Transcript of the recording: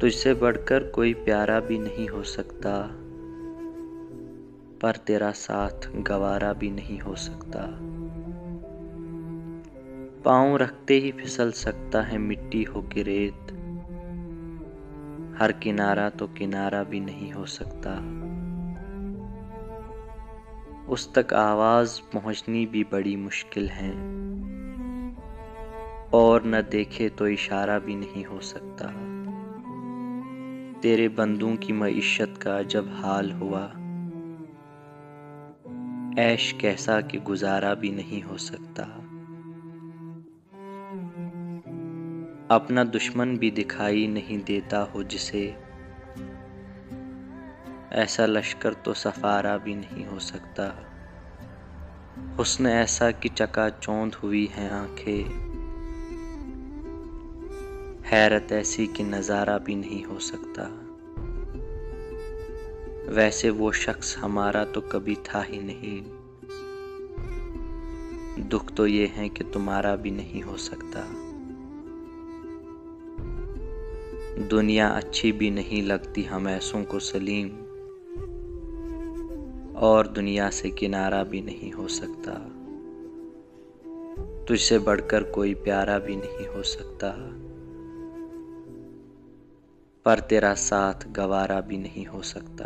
तुझसे बढ़कर कोई प्यारा भी नहीं हो सकता, पर तेरा साथ गवारा भी नहीं हो सकता। पाँव रखते ही फिसल सकता है मिट्टी हो के रेत, हर किनारा तो किनारा भी नहीं हो सकता। उस तक आवाज पहुंचनी भी बड़ी मुश्किल है, और न देखे तो इशारा भी नहीं हो सकता। तेरे बंदों की मईशत का जब हाल हुआ, ऐश कैसा कि गुजारा भी नहीं हो सकता। अपना दुश्मन भी दिखाई नहीं देता हो जिसे, ऐसा लश्कर तो सफारा भी नहीं हो सकता। हुस्न ऐसा कि चकाचौंध हुई हैं आंखें, हैरत ऐसी कि नजारा भी नहीं हो सकता। वैसे वो शख्स हमारा तो कभी था ही नहीं, दुख तो ये है कि तुम्हारा भी नहीं हो सकता। दुनिया अच्छी भी नहीं लगती हम ऐसों को सलीम, और दुनिया से किनारा भी नहीं हो सकता। तुझसे बढ़कर कोई प्यारा भी नहीं हो सकता, पर तेरा साथ गवारा भी नहीं हो सकता।